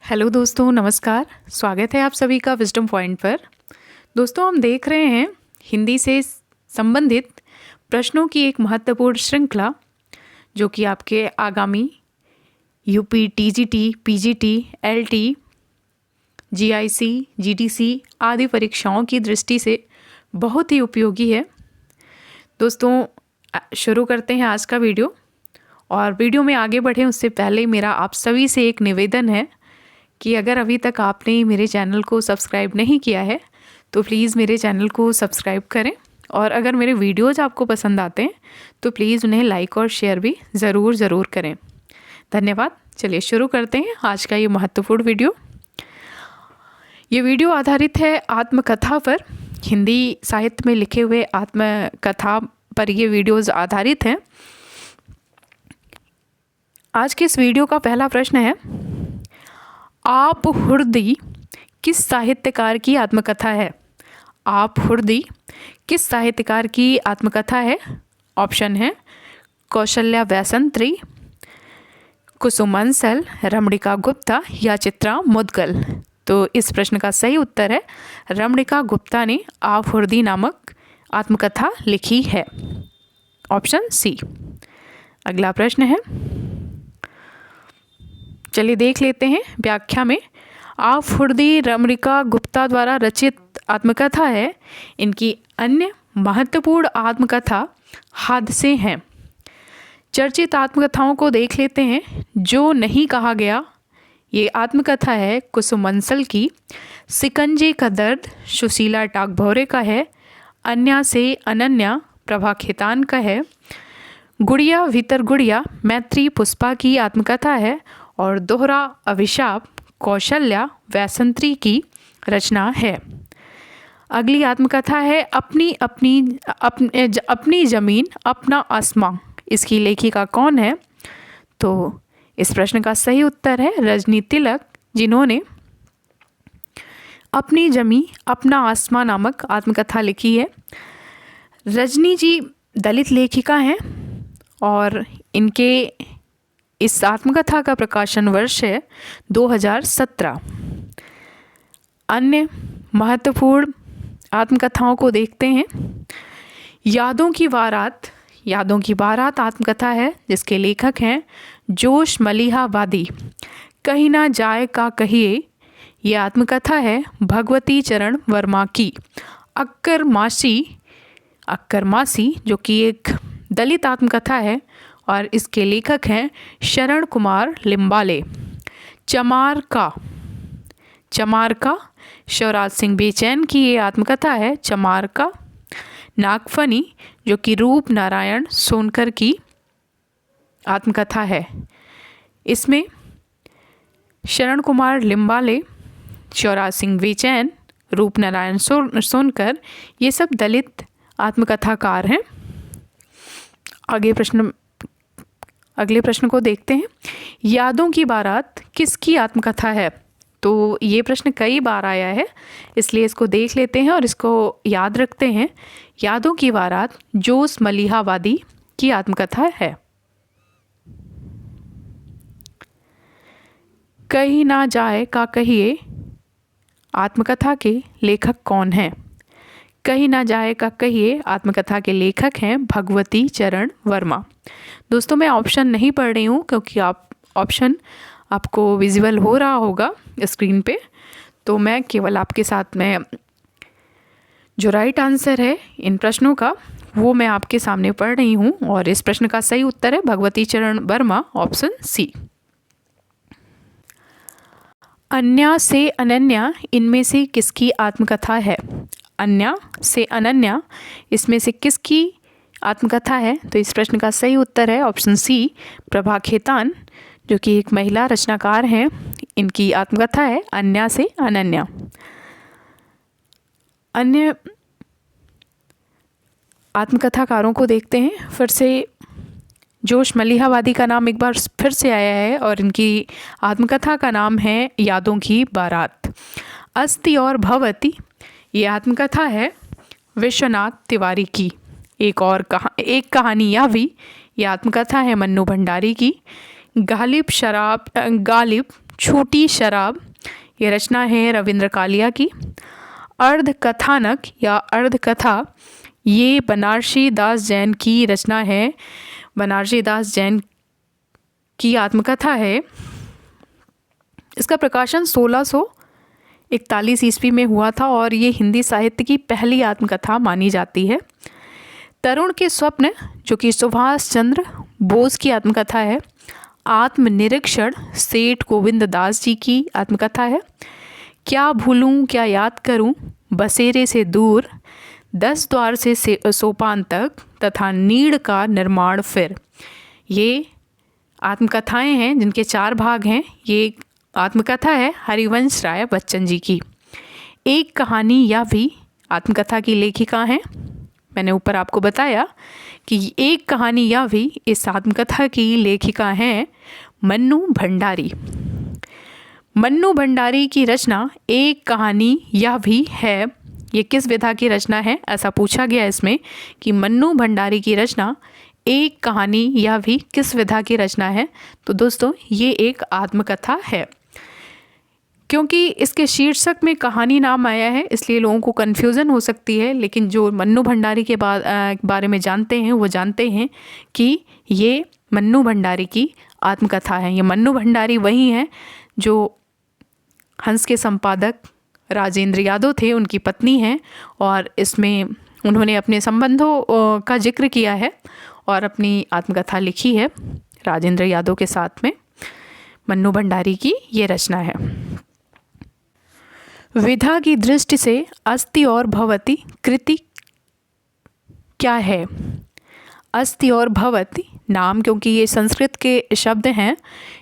Hello दोस्तों, नमस्कार। स्वागत है आप सभी का विजडम पॉइंट पर। दोस्तों, हम देख रहे हैं हिंदी से संबंधित प्रश्नों की एक महत्वपूर्ण श्रृंखला, जो कि आपके आगामी UP, TGT, PGT, LT, GIC, GDC आदि परीक्षाओं की दृष्टि से बहुत ही उपयोगी है। दोस्तों, शुरू करते हैं आज का वीडियो। और वीडियो में आगे बढ़ें उससे पहले मेरा आप सभी से एक निवेदन है कि अगर अभी तक आपने मेरे चैनल को सब्सक्राइब नहीं किया है तो प्लीज़ मेरे चैनल को सब्सक्राइब करें, और अगर मेरे वीडियोज़ आपको पसंद आते हैं तो प्लीज़ उन्हें लाइक और शेयर भी ज़रूर करें। धन्यवाद। चलिए शुरू करते हैं आज का ये महत्वपूर्ण वीडियो। ये वीडियो आधारित है आत्मकथा पर। हिंदी साहित्य में लिखे हुए आत्मकथा पर ये वीडियोज़ आधारित हैं। आज के इस वीडियो का पहला प्रश्न है, आप हुर्दी किस साहित्यकार की आत्मकथा है? आप हुर्दी किस साहित्यकार की आत्मकथा है? ऑप्शन है कौशल्या वैसंत्री, कुसुमांसल, रमणिका गुप्ता या चित्रा मुदगल। तो इस प्रश्न का सही उत्तर है रमणिका गुप्ता ने आप हुर्दी नामक आत्मकथा लिखी है। Option C. अगला प्रश्न है, चलिए देख लेते हैं व्याख्या में। आप हुर्दी रमणिका गुप्ता द्वारा रचित आत्मकथा है। इनकी अन्य महत्वपूर्ण आत्मकथा हादसे हैं। चर्चित आत्मकथाओं को देख लेते हैं। जो नहीं कहा गया, ये आत्मकथा है कुसुमांसल की। सिकंजे का दर्द सुशीला टागभौरे का है। अन्या से अनन्या प्रभा खेतान का है। गुड़िया भीतर गुड़िया मैत्री पुष्पा की आत्मकथा है। और दोहरा अभिशाप कौशल्या वैसंत्री की रचना है। अगली आत्मकथा है अपनी ज़मीन अपना आसमां। इसकी लेखिका कौन है? तो इस प्रश्न का सही उत्तर है रजनी तिलक, जिन्होंने अपनी ज़मीं अपना आसमां नामक आत्मकथा लिखी है। रजनी जी दलित लेखिका हैं और इनके इस आत्मकथा का प्रकाशन वर्ष है 2017। अन्य महत्वपूर्ण आत्मकथाओं को देखते हैं। यादों की बारात आत्मकथा है, जिसके लेखक हैं जोश मलिहाबादी। कहीं ना जाए का कहिए, ये आत्मकथा है भगवती चरण वर्मा की। अक्कर मासी जो कि एक दलित आत्मकथा है और इसके लेखक हैं शरण कुमार लिम्बाले। चमार का शिवराज सिंह बेचैन की ये आत्मकथा है चमार का। नागफनी जो कि रूप नारायण सोनकर की आत्मकथा है। इसमें शरण कुमार लिम्बाले, शिवराज सिंह बेचैन, रूप नारायण सोनकर, ये सब दलित आत्मकथाकार हैं। अगले प्रश्न को देखते हैं। यादों की बारात किसकी आत्मकथा है? तो ये प्रश्न कई बार आया है, इसलिए इसको देख लेते हैं और इसको याद रखते हैं। यादों की बारात जोश मलिहाबादी की आत्मकथा है। कहीं ना जाए का कहिए आत्मकथा के लेखक कौन हैं? कहीं ना जाए का कहिए आत्मकथा के लेखक हैं भगवती चरण वर्मा। दोस्तों, मैं ऑप्शन नहीं पढ़ रही हूँ क्योंकि ऑप्शन आपको विजिबल हो रहा होगा स्क्रीन पे, तो मैं केवल आपके साथ में जो राइट आंसर है इन प्रश्नों का वो मैं आपके सामने पढ़ रही हूँ। और इस प्रश्न का सही उत्तर है भगवती चरण वर्मा, ऑप्शन सी। अन्या से अनन्या इनमें से किसकी आत्मकथा है? अन्या से अनन्या इसमें से किसकी आत्मकथा है? तो इस प्रश्न का सही उत्तर है ऑप्शन सी, प्रभा खेतान, जो कि एक महिला रचनाकार हैं। इनकी आत्मकथा है अन्या से अनन्या। अन्य आत्मकथाकारों को देखते हैं फिर से। जोश मलिहाबादी का नाम एक बार फिर से आया है और इनकी आत्मकथा का नाम है यादों की बारात। अस्ति और भवती ये आत्मकथा है विश्वनाथ तिवारी की। एक कहानी यह भी ये आत्मकथा है मन्नू भंडारी की। गालिब छूटी शराब, ये रचना है रविंद्र कालिया की। अर्ध कथानक या अर्ध कथा, ये बनारसी दास जैन की रचना है, बनारसी दास जैन की आत्मकथा है। इसका प्रकाशन 1641 ईस्वी में हुआ था और ये हिंदी साहित्य की पहली आत्मकथा मानी जाती है। तरुण के स्वप्न, जो कि सुभाष चंद्र बोस की आत्मकथा है। आत्मनिरीक्षण, सेठ गोविंद दास जी की आत्मकथा है। क्या भूलूं क्या याद करूं, बसेरे से दूर, 10 द्वार से सोपान तक, तथा नीड़ का निर्माण फिर, ये आत्मकथाएं हैं जिनके 4 भाग हैं। ये आत्मकथा है हरिवंश राय बच्चन जी की। एक कहानी या भी आत्मकथा की लेखिका हैं। मैंने ऊपर आपको बताया कि एक कहानी या भी इस आत्मकथा की लेखिका हैं मन्नू भंडारी। मन्नू भंडारी की रचना एक कहानी या भी है। ये किस विधा की रचना है, ऐसा पूछा गया इसमें कि मन्नू भंडारी की रचना एक कहानी या भी किस विधा की रचना है। तो दोस्तों ये एक आत्मकथा है। क्योंकि इसके शीर्षक में कहानी नाम आया है इसलिए लोगों को कन्फ्यूज़न हो सकती है, लेकिन जो मन्नू भंडारी के बारे में जानते हैं वो जानते हैं कि ये मन्नू भंडारी की आत्मकथा है। ये मन्नू भंडारी वही हैं जो हंस के संपादक राजेंद्र यादव थे, उनकी पत्नी हैं, और इसमें उन्होंने अपने संबंधों का जिक्र किया है और अपनी आत्मकथा लिखी है राजेंद्र यादव के साथ में। मन्नू भंडारी की ये रचना है। विधा की दृष्टि से अस्ति और भवति कृति क्या है? अस्ति और भवति नाम, क्योंकि ये संस्कृत के शब्द हैं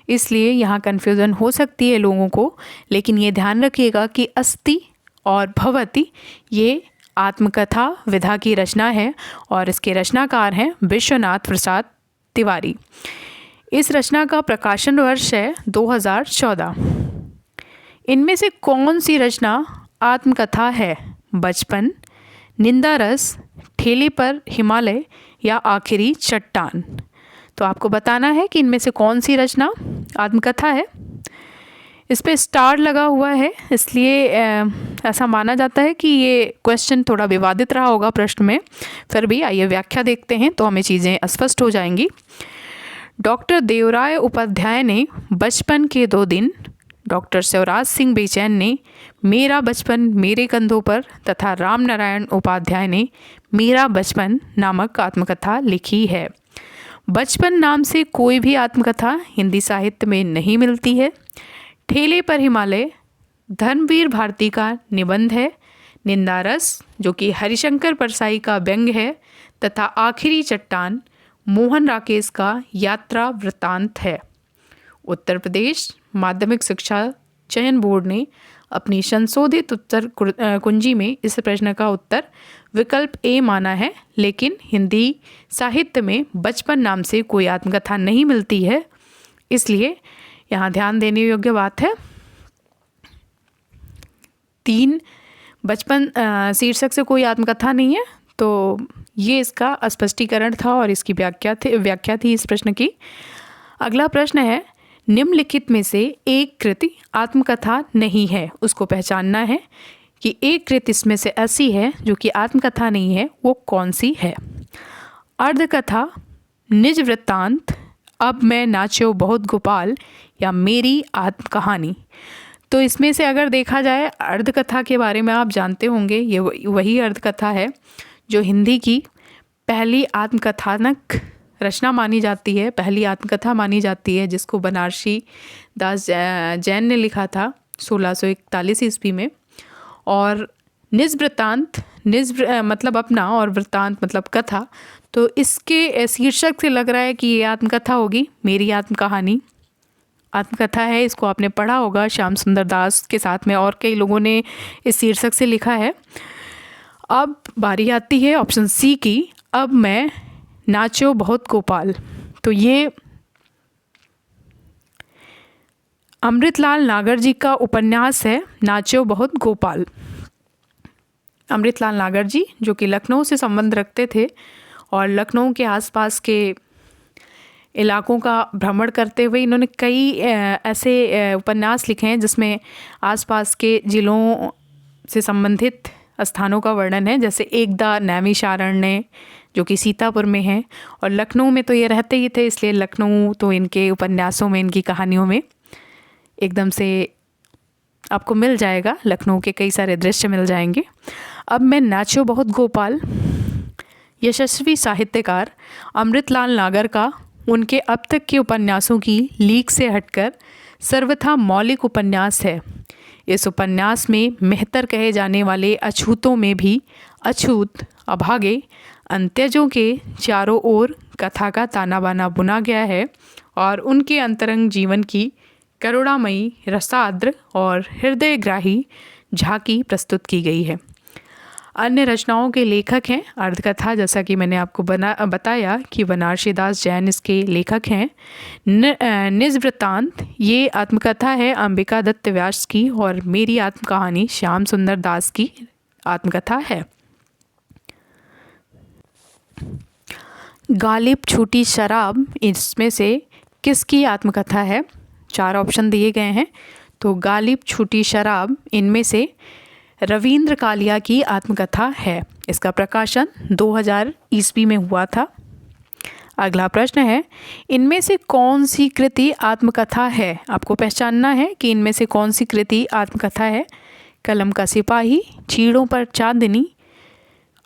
इसलिए यहाँ कन्फ्यूज़न हो सकती है लोगों को, लेकिन ये ध्यान रखिएगा कि अस्ति और भवति ये आत्मकथा विधा की रचना है और इसके रचनाकार हैं विश्वनाथ प्रसाद तिवारी। इस रचना का प्रकाशन वर्ष है 2014। इनमें से कौन सी रचना आत्मकथा है? बचपन, निंदा रस, ठेले पर हिमालय या आखिरी चट्टान? तो आपको बताना है कि इनमें से कौन सी रचना आत्मकथा है। इस पे स्टार लगा हुआ है इसलिए ऐसा माना जाता है कि ये क्वेश्चन थोड़ा विवादित रहा होगा प्रश्न में। फिर भी आइए व्याख्या देखते हैं तो हमें चीज़ें स्पष्ट हो जाएंगी। डॉक्टर देवराय उपाध्याय ने बचपन के 2 दिन, डॉक्टर शिवराज सिंह बेचैन ने मेरा बचपन मेरे कंधों पर तथा राम नारायण उपाध्याय ने मेरा बचपन नामक आत्मकथा लिखी है। बचपन नाम से कोई भी आत्मकथा हिंदी साहित्य में नहीं मिलती है। ठेले पर हिमालय धर्मवीर भारती का निबंध है। निंदा रस, जो कि हरिशंकर परसाई का व्यंग है, तथा आखिरी चट्टान मोहन राकेश का यात्रा वृत्तांत है। उत्तर प्रदेश माध्यमिक शिक्षा चयन बोर्ड ने अपनी संशोधित उत्तर कुंजी में इस प्रश्न का उत्तर विकल्प ए माना है, लेकिन हिंदी साहित्य में बचपन नाम से कोई आत्मकथा नहीं मिलती है, इसलिए यहाँ ध्यान देने योग्य बात है। 3 बचपन शीर्षक से कोई आत्मकथा नहीं है, तो ये इसका स्पष्टीकरण था और इसकी व्याख्या थी इस प्रश्न की। अगला प्रश्न है, निम्नलिखित में से एक कृति आत्मकथा नहीं है, उसको पहचानना है कि एक कृति इसमें से ऐसी है जो कि आत्मकथा नहीं है, वो कौन सी है। अर्धकथा, निज वृत्तांत, अब मैं नाच्यो बहुत गोपाल या मेरी आत्मकहानी। तो इसमें से अगर देखा जाए अर्धकथा के बारे में आप जानते होंगे, ये वही अर्धकथा है जो हिंदी की पहली आत्मकथानक रचना मानी जाती है, पहली आत्मकथा मानी जाती है, जिसको बनारसी दास जैन ने लिखा था 1641 ईस्वी में। और निज वृत्तांत, मतलब अपना और वृत्तांत मतलब कथा, तो इसके शीर्षक से लग रहा है कि ये आत्मकथा होगी, मेरी आत्मकहानी आत्मकथा है। इसको आपने पढ़ा होगा श्याम सुंदर दास के साथ में, और कई लोगों ने इस शीर्षक से लिखा है। अब बारी आती है ऑप्शन सी की, अब मैं नाच्यो बहुत गोपाल। तो ये अमृतलाल नागर जी का उपन्यास है नाच्यो बहुत गोपाल। अमृतलाल नागर जी जो कि लखनऊ से संबंध रखते थे और लखनऊ के आसपास के इलाकों का भ्रमण करते हुए इन्होंने कई ऐसे उपन्यास लिखे हैं जिसमें आसपास के ज़िलों से संबंधित स्थानों का वर्णन है, जैसे एकदा नैमिषारण्य जो कि सीतापुर में है, और लखनऊ में तो ये रहते ही थे, इसलिए लखनऊ तो इनके उपन्यासों में, इनकी कहानियों में एकदम से आपको मिल जाएगा। लखनऊ के कई सारे दृश्य मिल जाएंगे। अब मैं नाचो बहुत गोपाल यशस्वी साहित्यकार अमृतलाल नागर का उनके अब तक के उपन्यासों की लीक से हटकर सर्वथा मौलिक उपन्यास है। इस उपन्यास में मेहतर कहे जाने वाले अछूतों में भी अछूत, अभागे, अंत्यजों के चारों ओर कथा का ताना बाना बुना गया है और उनके अंतरंग जीवन की करुणामयी, रसाद्र और हृदयग्राही झांकी प्रस्तुत की गई है। अन्य रचनाओं के लेखक हैं अर्धकथा, जैसा कि मैंने आपको बताया कि बनारसी दास जैन इसके लेखक हैं। निज वृत्तांत ये आत्मकथा है अंबिका दत्त व्यास की, और मेरी आत्मकहानी श्याम सुंदर दास की आत्मकथा है। गालिब छूटी शराब इसमें से किसकी आत्मकथा है? 4 ऑप्शन दिए गए हैं। तो गालिब छूटी शराब इनमें से रविंद्र कालिया की आत्मकथा है। इसका प्रकाशन 2000 ईस्वी में हुआ था। अगला प्रश्न है, इनमें से कौन सी कृति आत्मकथा है? आपको पहचानना है कि इनमें से कौन सी कृति आत्मकथा है। कलम का सिपाही, चीड़ों पर चांदनी,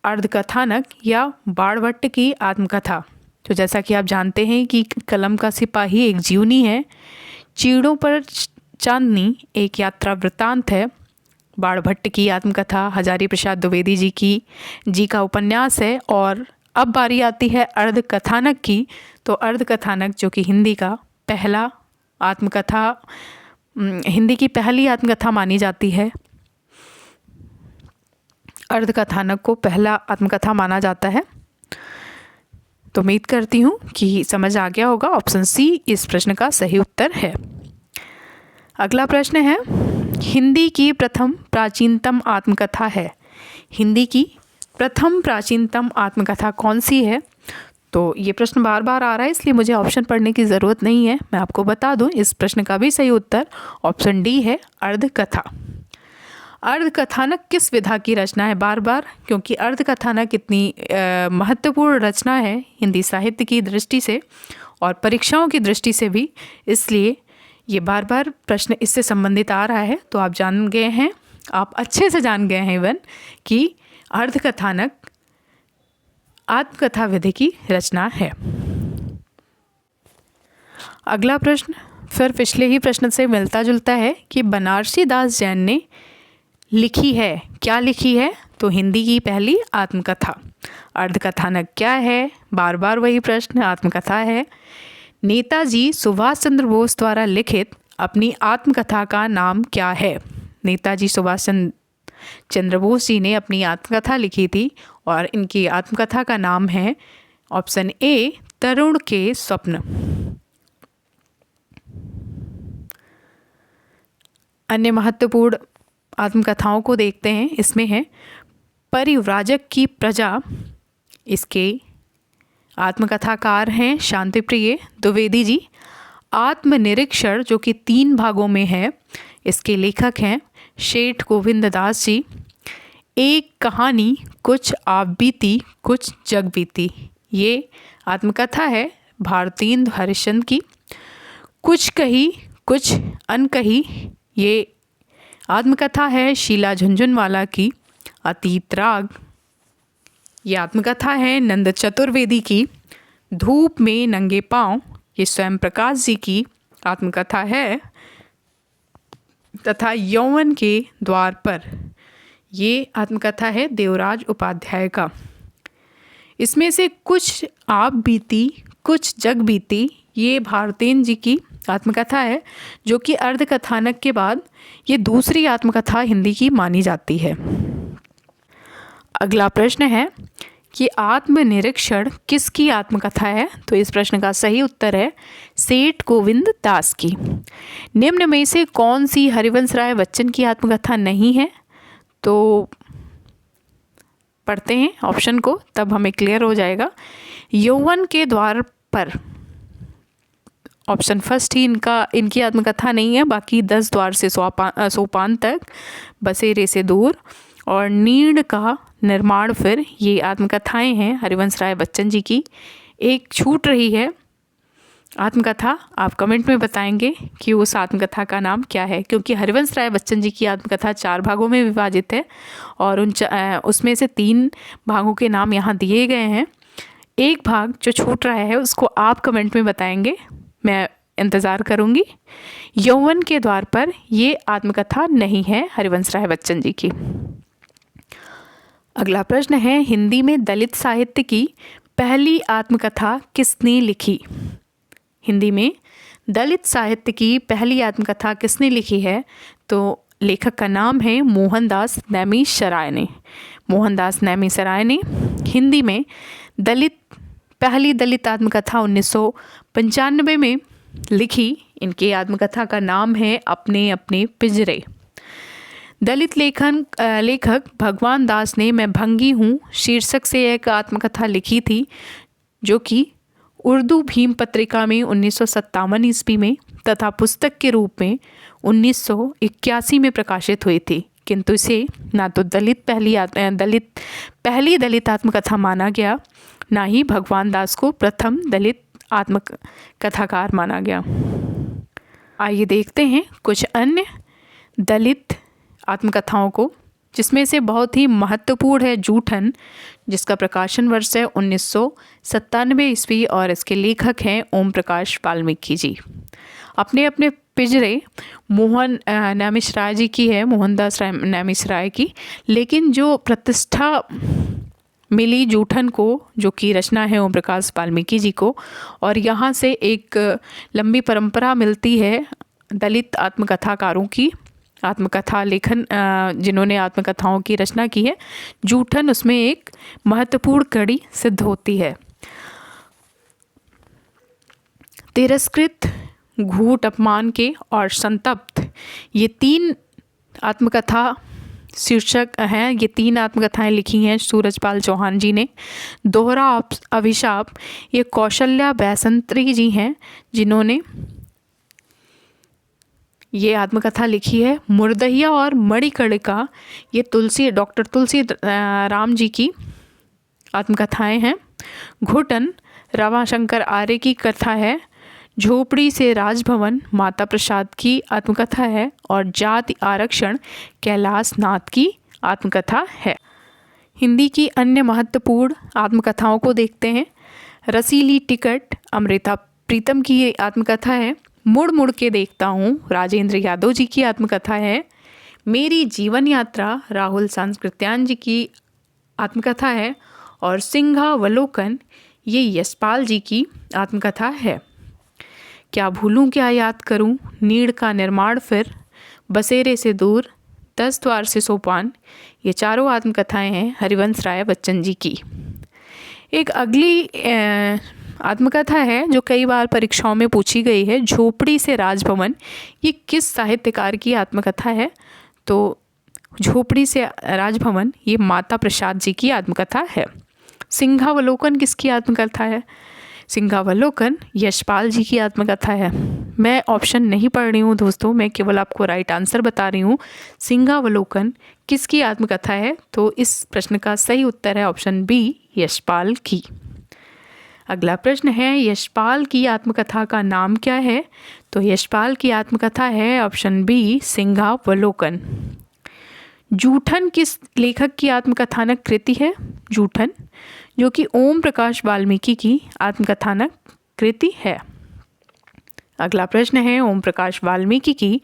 अर्धकथानक या बाणभट्ट की आत्मकथा। तो जैसा कि आप जानते हैं कि कलम का सिपाही एक जीवनी है, चीड़ों पर चांदनी एक यात्रा वृत्तांत है, बाणभट्ट की आत्मकथा हजारी प्रसाद द्विवेदी जी का उपन्यास है। और अब बारी आती है अर्धकथानक की। तो अर्धकथानक जो कि हिंदी की पहली आत्मकथा मानी जाती है। अर्धकथानक को पहला आत्मकथा माना जाता है। तो उम्मीद करती हूँ कि समझ आ गया होगा। ऑप्शन सी इस प्रश्न का सही उत्तर है। अगला प्रश्न है, हिंदी की प्रथम प्राचीनतम आत्मकथा है। हिंदी की प्रथम प्राचीनतम आत्मकथा कौन सी है? तो ये प्रश्न बार बार आ रहा है, इसलिए मुझे ऑप्शन पढ़ने की ज़रूरत नहीं है। मैं आपको बता दूं, इस प्रश्न का भी सही उत्तर ऑप्शन डी है, अर्धकथा। अर्धकथानक किस विधा की रचना है? बार बार, क्योंकि अर्धकथानक इतनी महत्वपूर्ण रचना है हिंदी साहित्य की दृष्टि से और परीक्षाओं की दृष्टि से भी, इसलिए ये बार बार प्रश्न इससे संबंधित आ रहा है। तो आप जान गए हैं, आप अच्छे से जान गए हैं इवन, कि अर्धकथानक आत्मकथा विधि की रचना है। अगला प्रश्न फिर पिछले ही प्रश्न से मिलता जुलता है कि बनारसी दास जैन ने लिखी है, क्या लिखी है? तो हिंदी की पहली आत्मकथा। अर्धकथानक क्या है? बार बार वही प्रश्न, आत्मकथा है। नेताजी सुभाष चंद्र बोस द्वारा लिखित अपनी आत्मकथा का नाम क्या है? नेताजी सुभाष चंद्र बोस जी ने अपनी आत्मकथा लिखी थी और इनकी आत्मकथा का नाम है ऑप्शन ए, तरुण के स्वप्न। अन्य महत्वपूर्ण आत्मकथाओं को देखते हैं। इसमें है परिव्राजक की प्रजा, इसके आत्मकथाकार हैं शांतिप्रिय द्विवेदी जी। आत्मनिरीक्षण जो कि 3 भागों में है, इसके लेखक हैं शेठ गोविंद दास जी। एक कहानी कुछ आप बीती कुछ जग बीती, ये आत्मकथा है भारतेंदु हरिश्चंद्र की। कुछ कही कुछ अनकही, ये आत्मकथा है शीला झुनझुनवाला की। अतीत राग, ये आत्मकथा है नंद चतुर्वेदी की। धूप में नंगे पाँव, ये स्वयं प्रकाश जी की आत्मकथा है। तथा यौवन के द्वार पर, ये आत्मकथा है देवराज उपाध्याय का। इसमें से कुछ आप बीती कुछ जग बीती, ये भारतेंदु जी की आत्मकथा है, जो कि अर्धकथानक के बाद ये दूसरी आत्मकथा हिंदी की मानी जाती है। अगला प्रश्न है कि आत्मनिरीक्षण किसकी आत्मकथा है? तो इस प्रश्न का सही उत्तर है सेठ गोविंद दास की। निम्न में से कौन सी हरिवंश राय बच्चन की आत्मकथा नहीं है? तो पढ़ते हैं ऑप्शन को, तब हमें क्लियर हो जाएगा। यौवन के द्वार पर, ऑप्शन फर्स्ट ही इनकी आत्मकथा नहीं है। बाकी 10 द्वार से सोपान तक, बसेरे से दूर और नीड़ का निर्माण फिर, ये आत्मकथाएं हैं हरिवंश राय बच्चन जी की। एक छूट रही है आत्मकथा, आप कमेंट में बताएंगे कि उस आत्मकथा का नाम क्या है, क्योंकि हरिवंश राय बच्चन जी की आत्मकथा 4 भागों में विभाजित है और उसमें से 3 भागों के नाम यहाँ दिए गए हैं। एक भाग जो छूट रहा है उसको आप कमेंट में बताएंगे, मैं इंतज़ार करूँगी। यौवन के द्वार पर, ये आत्मकथा नहीं है हरिवंश राय बच्चन जी की। अगला प्रश्न है, हिंदी में दलित साहित्य की पहली आत्मकथा किसने लिखी? हिंदी में दलित साहित्य की पहली आत्मकथा किसने लिखी है? तो लेखक का नाम है मोहनदास नैमिषारण्य ने। मोहनदास नैमिषारण्य ने हिंदी में पहली दलित आत्मकथा 1995 में लिखी। इनकी आत्मकथा का नाम है अपने अपने पिंजरे। दलित लेखक भगवान दास ने मैं भंगी हूँ शीर्षक से एक आत्मकथा लिखी थी, जो कि उर्दू भीम पत्रिका में 1957 ईस्वी में तथा पुस्तक के रूप में 1981 में प्रकाशित हुई थी, किंतु इसे ना तो पहली दलित आत्मकथा माना गया, ना ही भगवान दास को प्रथम दलित आत्मकथाकार माना गया। आइए देखते हैं कुछ अन्य दलित आत्मकथाओं को, जिसमें से बहुत ही महत्वपूर्ण है जूठन, जिसका प्रकाशन वर्ष है 1997 ईस्वी और इसके लेखक हैं ओम प्रकाश वाल्मीकि जी। अपने अपने पिंजरे मोहन नैमिषारण्य जी की है, मोहनदास नैमिषारण्य की, लेकिन जो प्रतिष्ठा मिली जूठन को, जो कि रचना है ओम प्रकाश वाल्मीकि जी को, और यहाँ से एक लंबी परंपरा मिलती है दलित आत्मकथाकारों की, आत्मकथा लेखन जिन्होंने आत्मकथाओं की रचना की है। जूठन उसमें एक महत्वपूर्ण कड़ी सिद्ध होती है। तिरस्कृत, घूट अपमान के और संतप्त, ये 3 आत्मकथा शीर्षक हैं। ये 3 आत्मकथाएं लिखी हैं सूरजपाल चौहान जी ने। दोहरा अभिशाप, ये कौशल्या बैसंत्री जी हैं जिन्होंने ये आत्मकथा लिखी है। मुर्दहिया और मणिकर्णिका, ये डॉक्टर तुलसी राम जी की आत्मकथाएं हैं। घुटन रमाशंकर आर्य की कथा है। झोपड़ी से राजभवन माता प्रसाद की आत्मकथा है। और जाति आरक्षण कैलाश नाथ की आत्मकथा है। हिंदी की अन्य महत्वपूर्ण आत्मकथाओं को देखते हैं। रसीली टिकट अमृता प्रीतम की आत्मकथा है। मुड़ मुड़ के देखता हूँ राजेंद्र यादव जी की आत्मकथा है। मेरी जीवन यात्रा राहुल सांस्कृत्यायन जी की आत्मकथा है। और सिंहावलोकन, ये यशपाल जी की आत्मकथा है। क्या भूलूं क्या याद करूं, नीड़ का निर्माण फिर, बसेरे से दूर, 10 द्वार से सोपान, ये चारों आत्मकथाएं हैं हरिवंश राय बच्चन जी की। एक अगली आत्मकथा है जो कई बार परीक्षाओं में पूछी गई है, झोपड़ी से राजभवन। ये किस साहित्यकार की आत्मकथा है? तो झोपड़ी से राजभवन ये माता प्रसाद जी की आत्मकथा है। सिंहावलोकन किसकी आत्मकथा है? सिंहावलोकन यशपाल जी की आत्मकथा है। मैं ऑप्शन नहीं पढ़ रही हूँ दोस्तों, मैं केवल आपको राइट आंसर बता रही हूँ। सिंहावलोकन किसकी आत्मकथा है? तो इस प्रश्न का सही उत्तर है ऑप्शन बी, यशपाल की। अगला प्रश्न है, यशपाल की आत्मकथा का नाम क्या है? तो यशपाल की आत्मकथा है ऑप्शन बी, सिंहावलोकन। जूठन किस लेखक की आत्मकथानक कृति है? जूठन, जो कि ओम प्रकाश वाल्मीकि की आत्मकथानक कृति है। अगला प्रश्न है, ओम प्रकाश वाल्मीकि की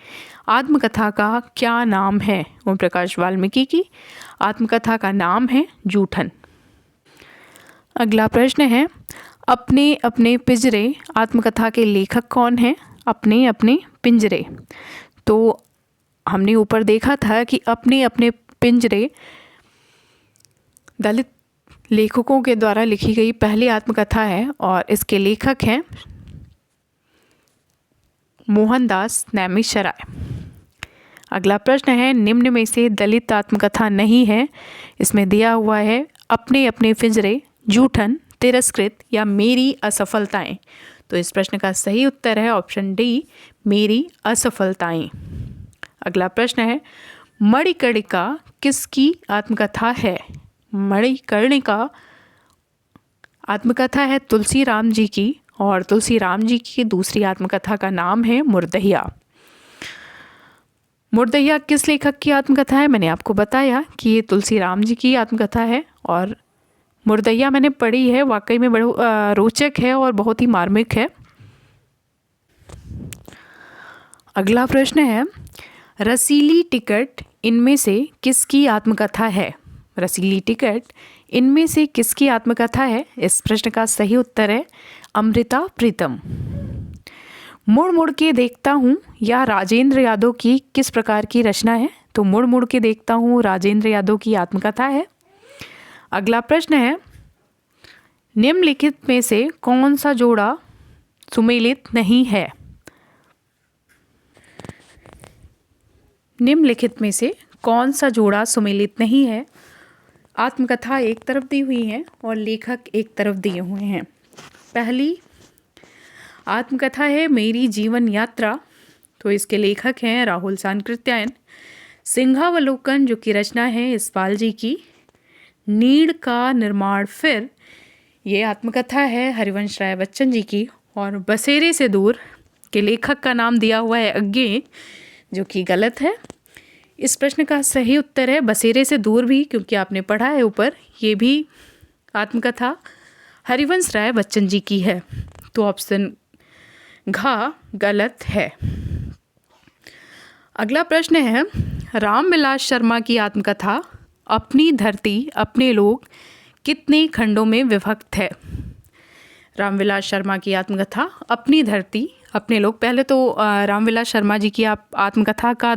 आत्मकथा का क्या नाम है? ओम प्रकाश वाल्मीकि की आत्मकथा का नाम है जूठन। अगला प्रश्न है, अपने अपने पिंजरे आत्मकथा के लेखक कौन हैं? अपने अपने पिंजरे, तो हमने ऊपर देखा था कि अपने अपने पिंजरे दलित लेखकों के द्वारा लिखी गई पहली आत्मकथा है और इसके लेखक हैं मोहनदास नैमिषारण्य। अगला प्रश्न है, निम्न में से दलित आत्मकथा नहीं है। इसमें दिया हुआ है अपने अपने पिंजरे, जूठन, तिरस्कृत या मेरी असफलताएं। तो इस प्रश्न का सही उत्तर है ऑप्शन डी, मेरी असफलताएं। अगला प्रश्न है, मणिकर्णिका किसकी आत्मकथा है? मणिकर्णिका आत्मकथा है तुलसी राम जी की, और तुलसी राम जी की दूसरी आत्मकथा का नाम है मुर्दहिया। मुर्दहिया किस लेखक की आत्मकथा है? मैंने आपको बताया कि ये तुलसी राम जी की आत्मकथा है, और मुर्दहिया मैंने पढ़ी है, वाकई में बड़ा रोचक है और बहुत ही मार्मिक है। अगला प्रश्न है, रसीली टिकट इनमें से किसकी आत्मकथा है? रसीली टिकट इनमें से किसकी आत्मकथा है? इस प्रश्न का सही उत्तर है अमृता प्रीतम। मुड़ मुड़ के देखता हूँ या राजेंद्र यादव की किस प्रकार की रचना है? तो मुड़ मुड़ के देखता हूँ राजेंद्र यादव की आत्मकथा है। अगला प्रश्न है, निम्नलिखित में से कौन सा जोड़ा सुमेलित नहीं है? निम्नलिखित में से कौन सा जोड़ा सुमेलित नहीं है? आत्मकथा एक तरफ दी हुई है और लेखक एक तरफ दिए हुए हैं। पहली आत्मकथा है मेरी जीवन यात्रा, तो इसके लेखक हैं राहुल सांकृत्यायन। सिंहावलोकन जो कि रचना है इस्पाल जी की। नीड़ का निर्माण फिर, ये आत्मकथा है हरिवंश राय बच्चन जी की। और बसेरे से दूर के लेखक का नाम दिया हुआ है अज्ञे, जो कि गलत है। इस प्रश्न का सही उत्तर है बसेरे से दूर भी, क्योंकि आपने पढ़ा है ऊपर, ये भी आत्मकथा हरिवंश राय बच्चन जी की है। तो ऑप्शन घ गलत है। अगला प्रश्न है, रामविलास शर्मा की आत्मकथा अपनी धरती अपने लोग कितने खंडों में विभक्त है? रामविलास शर्मा की आत्मकथा अपनी धरती अपने लोग, पहले तो रामविलास शर्मा जी की आप आत्मकथा का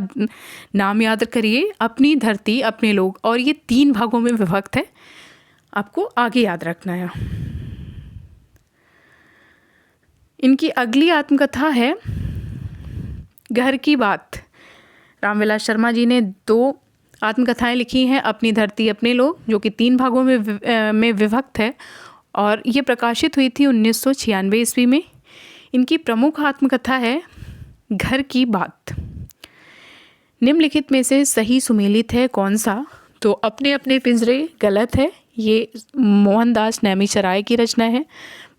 नाम याद करिए, अपनी धरती अपने लोग, और ये 3 भागों में विभक्त है, आपको आगे याद रखना है। इनकी अगली आत्मकथा है घर की बात। रामविलास शर्मा जी ने 2 आत्मकथाएं लिखी हैं, अपनी धरती अपने लोग, जो कि 3 भागों में विभक्त है, और ये प्रकाशित हुई थी 1996 ईस्वी में। इनकी प्रमुख आत्मकथा है घर की बात। निम्नलिखित में से सही सुमेलित है कौन सा? तो अपने अपने पिंजरे गलत है, ये मोहनदास नैमिषारय की रचना है।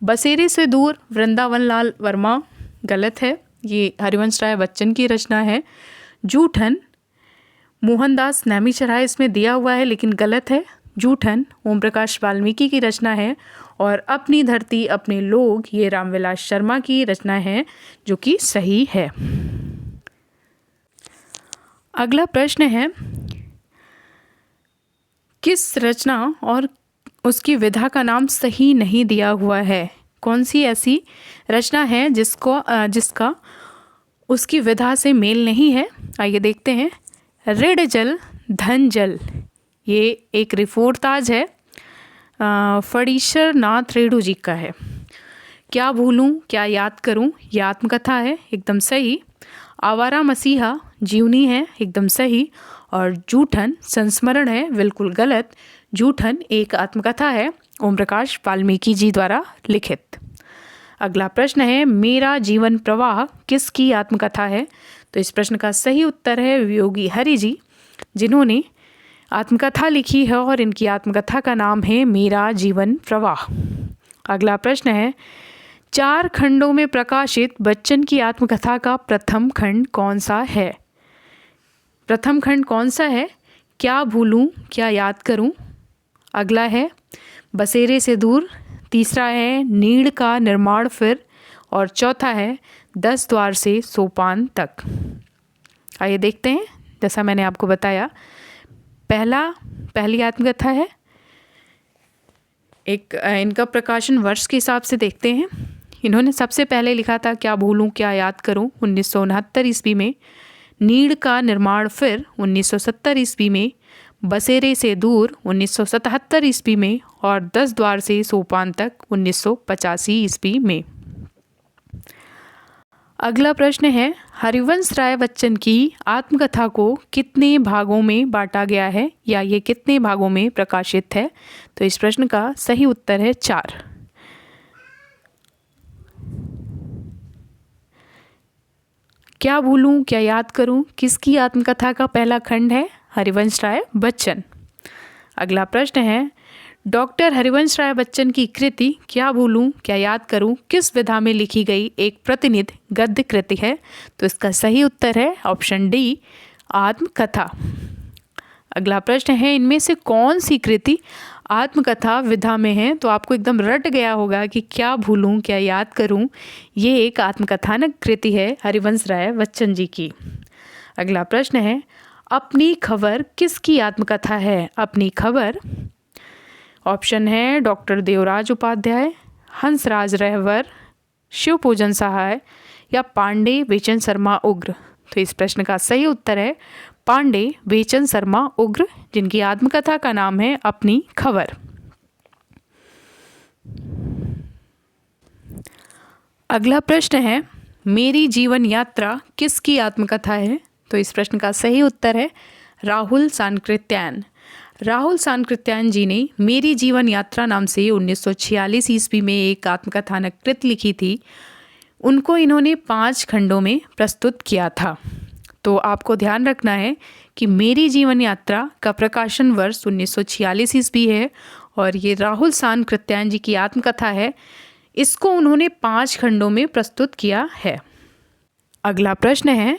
बसेरे से दूर वृंदावन लाल वर्मा गलत है, ये हरिवंश राय बच्चन की रचना है। जूठन मोहनदास नैमिषारय इसमें दिया हुआ है लेकिन गलत है, जूठन ओम प्रकाश वाल्मीकि की रचना है। और अपनी धरती अपने लोग ये रामविलास शर्मा की रचना है, जो कि सही है। अगला प्रश्न है, किस रचना और उसकी विधा का नाम सही नहीं दिया हुआ है? कौन सी ऐसी रचना है जिसका उसकी विधा से मेल नहीं है? आइए देखते हैं। ऋण जल धन जल, ये एक रिपोर्टाज है, फणीश्वर नाथ रेणु जी का है। क्या भूलूं क्या याद करूं, ये आत्मकथा है, एकदम सही। आवारा मसीहा जीवनी है, एकदम सही। और जूठन संस्मरण है, बिल्कुल गलत। जूठन एक आत्मकथा है ओम प्रकाश वाल्मीकि जी द्वारा लिखित। अगला प्रश्न है, मेरा जीवन प्रवाह किसकी आत्मकथा है? तो इस प्रश्न का सही उत्तर है योगी हरि जी, जिन्होंने आत्मकथा लिखी है, और इनकी आत्मकथा का नाम है मेरा जीवन प्रवाह। अगला प्रश्न है, 4 खंडों में प्रकाशित बच्चन की आत्मकथा का प्रथम खंड कौन सा है? प्रथम खंड कौन सा है? क्या भूलूं क्या याद करूं, अगला है बसेरे से दूर, तीसरा है नीड़ का निर्माण फिर, और चौथा है 10 द्वार से सोपान तक। आइए देखते हैं। जैसा मैंने आपको बताया, पहली आत्मकथा है, एक इनका प्रकाशन वर्ष के हिसाब से देखते हैं। इन्होंने सबसे पहले लिखा था क्या भूलूं क्या याद करूं 1969 ईस्वी में, नीड़ का निर्माण फिर 1970 ईस्वी में, बसेरे से दूर 1977 ईस्वी में, और 10 द्वार से सोपान तक 1985 ईस्वी में। अगला प्रश्न है, हरिवंश राय बच्चन की आत्मकथा को कितने भागों में बांटा गया है, या ये कितने भागों में प्रकाशित है? तो इस प्रश्न का सही उत्तर है 4। क्या भूलूं क्या याद करूं किसकी आत्मकथा का पहला खंड है? हरिवंश राय बच्चन। अगला प्रश्न है, डॉक्टर हरिवंश राय बच्चन की कृति क्या भूलूं क्या याद करूं किस विधा में लिखी गई एक प्रतिनिधि गद्य कृति है? तो इसका सही उत्तर है ऑप्शन डी, आत्मकथा। अगला प्रश्न है, इनमें से कौन सी कृति आत्मकथा विधा में है? तो आपको एकदम रट गया होगा कि क्या भूलूं क्या याद करूं, ये एक आत्मकथानक कृति है हरिवंश राय बच्चन जी की। अगला प्रश्न है, अपनी खबर किसकी आत्मकथा है? अपनी खबर ऑप्शन है डॉक्टर देवराज उपाध्याय, हंसराज रहवर, शिवपूजन सहाय या पांडे बेचन शर्मा उग्र। तो इस प्रश्न का सही उत्तर है पांडे बेचन शर्मा उग्र, जिनकी आत्मकथा का नाम है अपनी खबर। अगला प्रश्न है, मेरी जीवन यात्रा किसकी आत्मकथा है? तो इस प्रश्न का सही उत्तर है राहुल सांकृत्यायन। राहुल सांकृत्यायन जी ने मेरी जीवन यात्रा नाम से 1946 ईस्वी में एक आत्मकथानक कृत लिखी थी। उनको इन्होंने 5 खंडों में प्रस्तुत किया था। तो आपको ध्यान रखना है कि मेरी जीवन यात्रा का प्रकाशन वर्ष 1946 ईस्वी है और ये राहुल सांकृत्यायन जी की आत्मकथा है। इसको उन्होंने 5 खंडों में प्रस्तुत किया है। अगला प्रश्न है,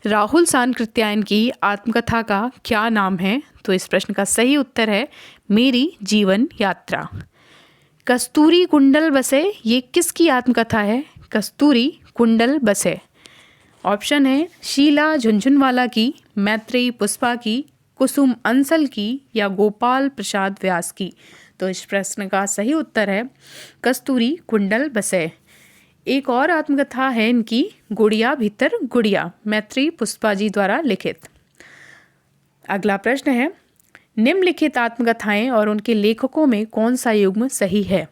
राहुल सांकृत्यायन की आत्मकथा का क्या नाम है? तो इस प्रश्न का सही उत्तर है मेरी जीवन यात्रा। कस्तूरी कुंडल बसे, ये किसकी आत्मकथा है? कस्तूरी कुंडल बसे। ऑप्शन है शीला झुनझुनवाला की, मैत्रेयी पुष्पा की, कुसुम अंसल की या गोपाल प्रसाद व्यास की। तो इस प्रश्न का सही उत्तर है कस्तूरी कुंडल बसे। एक और आत्मकथा है इनकी, गुड़िया भीतर गुड़िया, मैत्रेयी पुष्पा जी द्वारा लिखित। अगला प्रश्न है, निम्नलिखित आत्मकथाएं और उनके लेखकों में कौन सा युग्म सही है?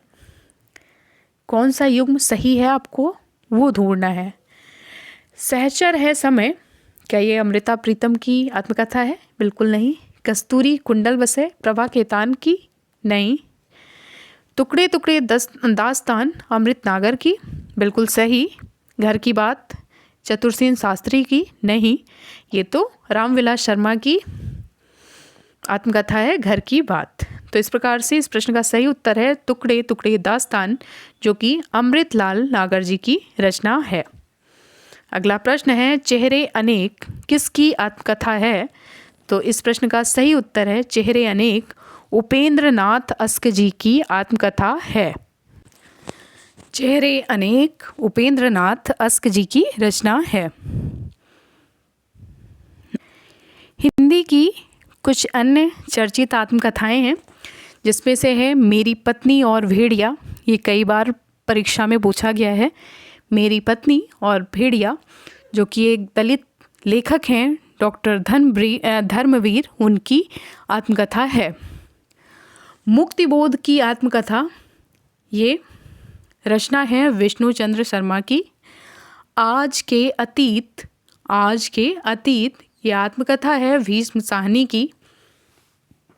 कौन सा युग्म सही है आपको वो ढूंढना है। सहचर है समय, क्या ये अमृता प्रीतम की आत्मकथा है? बिल्कुल नहीं। कस्तूरी कुंडल बसे प्रभा खेतान की? नहीं। टुकड़े टुकड़े दास्तान अमृत नागर की? बिल्कुल सही। घर की बात चतुरसेन शास्त्री की? नहीं, ये तो रामविलास शर्मा की आत्मकथा है घर की बात। तो इस प्रकार से इस प्रश्न का सही उत्तर है टुकड़े टुकड़े दास्तान, जो कि अमृतलाल नागर जी की रचना है। अगला प्रश्न है, चेहरे अनेक किसकी आत्मकथा है? तो इस प्रश्न का सही उत्तर है चेहरे अनेक उपेंद्र नाथ अस्क जी की आत्मकथा है। चेहरे अनेक उपेंद्र नाथ अस्क जी की रचना है। हिंदी की कुछ अन्य चर्चित आत्मकथाएं हैं, जिसमें से है मेरी पत्नी और भेड़िया। ये कई बार परीक्षा में पूछा गया है। मेरी पत्नी और भेड़िया, जो कि एक दलित लेखक हैं डॉक्टर धर्मवीर, उनकी आत्मकथा है। मुक्तिबोध की आत्मकथा, ये रचना है विष्णु चंद्र शर्मा की। आज के अतीत ये आत्मकथा है भीष्म साहनी की।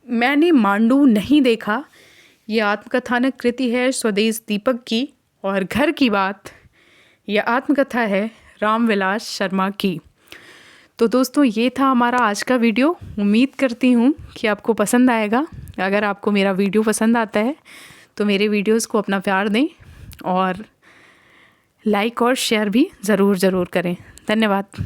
मैंने मांडू नहीं देखा, ये आत्मकथानक कृति है स्वदेश दीपक की। और घर की बात, यह आत्मकथा है रामविलास शर्मा की। तो दोस्तों, ये था हमारा आज का वीडियो। उम्मीद करती हूँ कि आपको पसंद आएगा। अगर आपको मेरा वीडियो पसंद आता है तो मेरे वीडियोस को अपना प्यार दें और लाइक और शेयर भी ज़रूर करें। धन्यवाद।